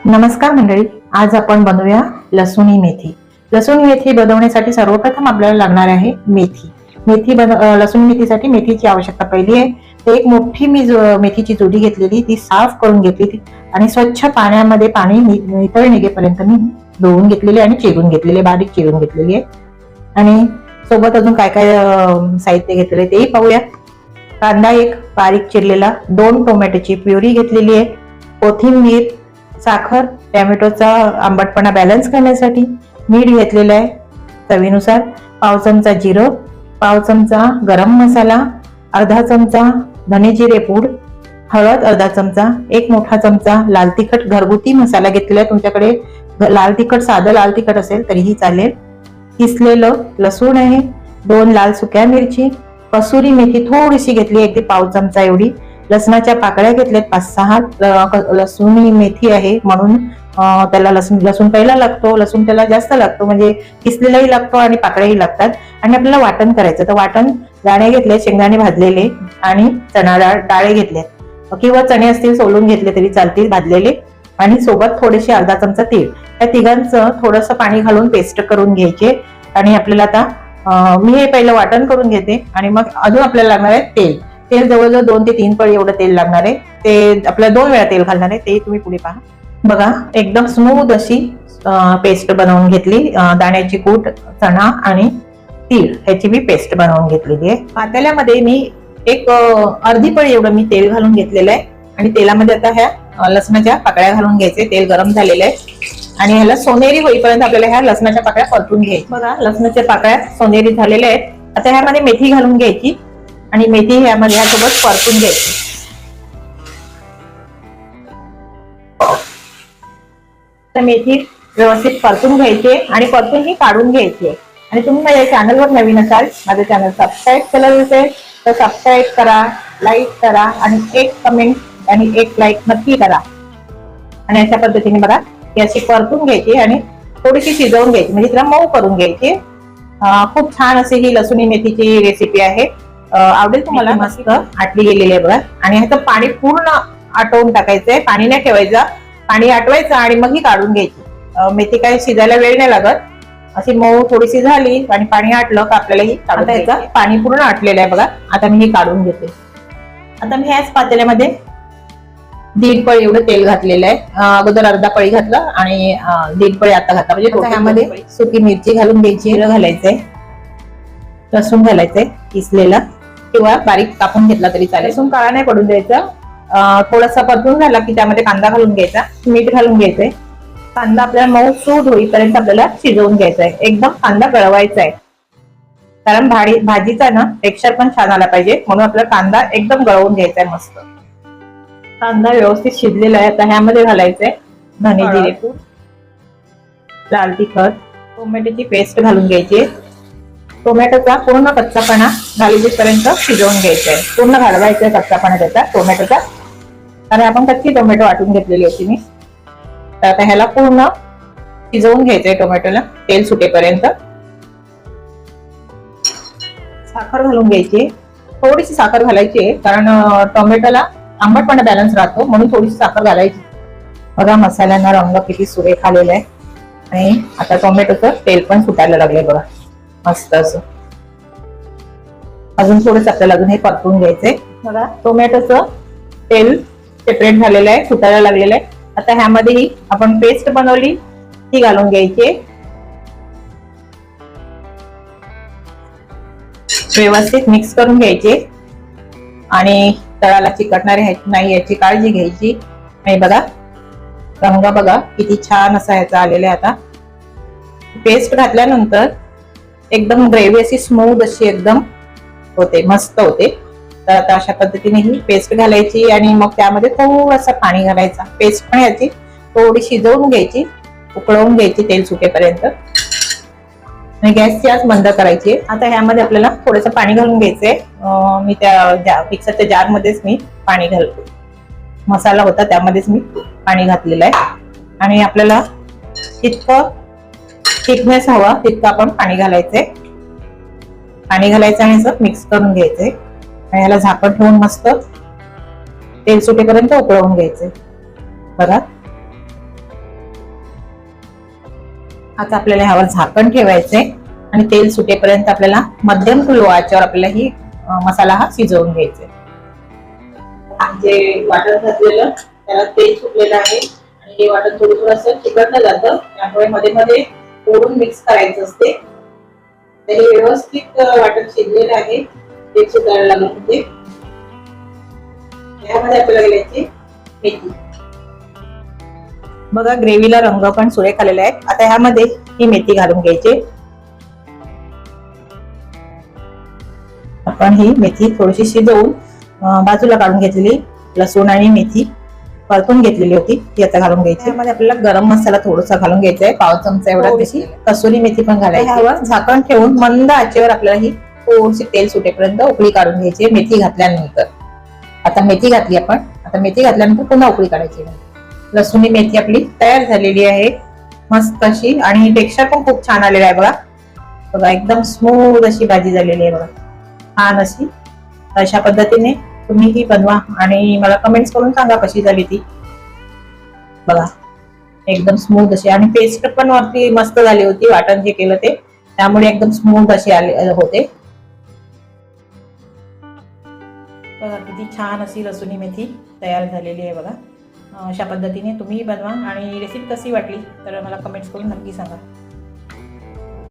नमस्कार मंडळी, आज आपण बनवूया लसुणी मेथी। लसुणी मेथी बनवण्यासाठी सर्वप्रथम आपल्याला लागणार आहे मेथी। लसुणी मेथीसाठी मेथीची आवश्यकता पहिली आहे। तर एक मोठी मी मेथीची जुडी घेतलेली, ती साफ करून घेतली आणि स्वच्छ पाण्यामध्ये पाणी नितळ निघेपर्यंत मी धुवून घेतलेली आणि चिरून घेतलेली, बारीक चिरून घेतलेली आहे। आणि सोबत अजून काय काय साहित्य घेतलेले तेही पाहूया। कांदा एक बारीक चिरलेला, 2 टोमॅटोची प्युरी घेतलेली आहे, कोथिंबीर, साखर, टोमॅटोचा आंबटपणा बॅलन्स करण्यासाठी, मीठ घेतलेलं आहे चवीनुसार, पाव चमचा जिरं, पाव चमचा गरम मसाला, अर्धा चमचा धने जिरे पूड, हळद अर्धा चमचा, 1 मोठा चमचा लाल तिखट घरगुती मसाला घेतलेला आहे। तुमच्याकडे लाल तिखट साधं लाल तिखट असेल तरीही चालेल। किसलेलं लसूण आहे, 2 लाल सुक्या मिरची, कसुरी मेथी थोडीशी घेतली, अगदी पाव चमचा एवढी, लसणाच्या पाकळ्या घेतल्यात 5-6, लसुणी मेथी आहे म्हणून त्याला लसूण पहिला लागतो, लसूण त्याला जास्त लागतो, म्हणजे किसलेलाही लागतो आणि पाकळ्याही लागतात। आणि आपल्याला वाटण करायचं, तर वाटण दाणे घेतले, शेंगदाणे भाजलेले आणि चणा डाळे घेतल्यात किंवा चणे असतील सोलून घेतले तरी चालतील भाजलेले, आणि सोबत थोडेसे अर्धा चमचा तेल। या तिघांचं थोडंसं पाणी घालून पेस्ट करून घ्यायचे। आणि आपल्याला आता मी हे पहिलं वाटण करून घेते आणि मग अजून आपल्याला लागणार आहे तेल। तेल जवळजवळ 2 ते 3 पळी एवढं तेल लागणार आहे। ते आपल्याला 2 वेळा तेल घालणार आहे, ते तुम्ही पुढे पहा। बघा, एकदम स्मूथ अशी पेस्ट बनवून घेतली। दाण्याची कूट, चणा आणि तीळ ह्याची मी पेस्ट बनवून घेतलेली आहे। पातेल्यामध्ये मी एक अर्धी पळी एवढं मी तेल घालून घेतलेलं आहे आणि तेलामध्ये आता ह्या लसणाच्या पाकळ्या घालून घ्यायचे। तेल गरम झालेलं आहे आणि ह्याला सोनेरी होईपर्यंत आपल्याला ह्या लसणाच्या पाकळ्या परतून घ्यायच्या। बघा, लसणाच्या पाकळ्या सोनेरी झालेल्या आहेत। आता ह्यामध्ये मेथी घालून घ्यायची आणि मेथी ह्यामध्ये ह्यासोबत परतून घ्यायची। तर मेथी व्यवस्थित परतून घ्यायची आणि परतून ही काढून घ्यायची। आणि तुम्ही माझ्या चॅनलवर नवीन असाल, माझं चॅनल सबस्क्राईब केलं असेल तर सबस्क्राईब करा, लाईक करा आणि 1 कमेंट आणि 1 लाईक नक्की करा। आणि अशा पद्धतीने बघा ही अशी परतून घ्यायची आणि थोडीशी शिजवून घ्यायची, म्हणजे तिला मऊ करून घ्यायची। खूप छान अशी ही लसुणी मेथीची रेसिपी आहे, आवडेल तुम्हाला। मस्त आटली गेलेली आहे बघा। आणि ह्याचं पाणी पूर्ण आटवून टाकायचंय, पाणी नाही ठेवायचं, पाणी आटवायचं आणि मग ही काढून घ्यायची। मेथी काय शिजायला वेळ नाही लागत, अशी मऊ थोडीशी झाली आणि पाणी आटलं का आपल्याला ही काढून घ्यायचं। पाणी पूर्ण आटलेलं आहे बघा, आता मी ही काढून घेते। आता मी ह्याच पातेल्यामध्ये 1.5 पळी एवढं तेल घातलेलं आहे। अगोदर अर्धा पळी घातलं आणि 1.5 पळी आता घातला, म्हणजे ह्यामध्ये सुकी मिरची घालून घ्यायची, जिरं घालायचंय, लसूण घालायचंय किसलेला किंवा बारीक कापून घेतला तरी चालेल। लसूण काळा नाही पडून द्यायचा। थोडासा परतून झाला की त्यामध्ये कांदा घालून घ्यायचा, मीठ घालून घ्यायचंय। कांदा आपल्याला मऊ सूद होईपर्यंत आपल्याला शिजवून घ्यायचा आहे, एकदम कांदा गळवायचा आहे, कारण भाजीचा ना टेक्स्चर पण छान आला पाहिजे, म्हणून आपल्याला कांदा एकदम गळवून घ्यायचा आहे। मस्त कांदा व्यवस्थित शिजलेला आहे। आता ह्यामध्ये घालायचंय धने जिरे पूड, लाल तिखट, टोमॅटोची पेस्ट घालून घ्यायची। टोमॅटोचा पूर्ण कच्चापणा घालूपर्यंत शिजवून घ्यायचा आहे, पूर्ण घालवायचा कच्चापणा त्याचा टोमॅटोचा, कारण आपण कच्ची टोमॅटो वाटून घेतलेली होती मी। तर आता ह्याला पूर्ण शिजवून घ्यायचंय टोमॅटोला तेल सुटेपर्यंत। साखर घालून घ्यायची, थोडीशी साखर घालायची कारण टोमॅटोला आंबटपणा बॅलन्स राहतो, म्हणून थोडीशी साखर घालायची। बघा मसाल्यांना रंग किती सुरेख आलेला आहे आणि आता टोमॅटोचं तेल पण सुटायला लागलंय बघा, मस्त असं। अजून थोडंसं आपल्याला अजून हे परतून घ्यायचंय। बघा टोमॅटोचं तेल सेपरेट झालेलं आहे, सुटायला लागलेलं आहे। आता ह्यामध्ये ही आपण पेस्ट बनवली ती घालून घ्यायची, व्यवस्थित मिक्स करून घ्यायचे आणि तळाला चिकटणारे नाही याची काळजी घ्यायची। आणि बघा रंग बघा किती छान असा ह्याचा आलेला आहे। आता पेस्ट घातल्यानंतर एकदम ग्रेव्ही अशी स्मूथ अशी एकदम होते, मस्त होते। तर आता अशा पद्धतीने ही पेस्ट घालायची आणि मग त्यामध्ये थोडंसं पाणी घालायचं। पेस्ट पण याची थोडी शिजवून घ्यायची, उकळवून घ्यायची तेल सुटेपर्यंत आणि गॅसची आच मंद करायची। आता ह्यामध्ये आपल्याला थोडंसं पाणी घालून घ्यायचंय। मी त्या मिक्सरच्या जार मध्येच मी पाणी घालतो, मसाला होता त्यामध्येच मी पाणी घातलेलं आहे। आणि आपल्याला इतकं थिकनेस हवा तितकं आपण पाणी घालायचंय, पाणी घालायचं आणि असं मिक्स करून घ्यायचंय आणि याला झाकण ठेवून मस्त तेल सुटेपर्यंत उकळवून घ्यायचंय। बघा आता आपल्याला ह्यावर झाकण ठेवायचंय आणि तेल सुटेपर्यंत आपल्याला मध्यम टू लो आचेवर आपल्याला ही मसाला हा शिजवून घ्यायचा आहे. जे वाटण घातलेलं त्याला तेल सुटलेलं आहे आणि हे वाटण थोडं थोडंसं चिकटलं जातं, त्यामुळे मध्ये मध्ये ओढून मिक्स करायचं असते. तर हे व्यवस्थित वाटण शिजलेलं आहे, तेल सुटायला लागलं म्हणजे यामध्ये आपल्याला घालायची मेथी. बघा ग्रेव्हीला रंग पण सुरेख आलेला आहे. आता ह्यामध्ये ही मेथी घालून घ्यायची. आपण ही मेथी थोडीशी शिजवून बाजूला काढून घेतलेली लसूण आणि मेथी परतून घेतलेली होती ती आता घालून घ्यायची. त्यामध्ये आपल्याला गरम मसाला थोडासा घालून घ्यायचा आहे, पाव चमचा एवढा. त्याची कसुरी मेथी पण घालायची. ह्यावर झाकण ठेवून मंद आचेवर आपल्याला ही थोडीशी तेल सुटेपर्यंत उकळी काढून घ्यायची मेथी घातल्यानंतर. आता मेथी घातली आपण, आता मेथी घातल्यानंतर पुन्हा उकळी काढायची. लसूणी मेथी आपली तयार झालेली आहे मस्त अशी, आणि टेक्स्चर पण खूप छान आलेलं आहे बघा. बघा एकदम स्मूथ अशी भाजी झालेली आहे बघा, छान अशी. अशा पद्धतीने तुम्ही ही बनवा आणि मला कमेंट्स करून सांगा कशी झाली ती. बघा एकदम स्मूथ अशी, आणि पेस्ट पण वरती मस्त झाली होती वाटण जे केलं ते, त्यामुळे एकदम स्मूथ अशी आले होते. बघा किती छान अशी लसूणी मेथी तयार झालेली आहे बघा. अशा पद्धतीने तुम्ही बनवा आणि रेसिपी कशी वाटली तर मला कमेंट्स करून नक्की सांगा.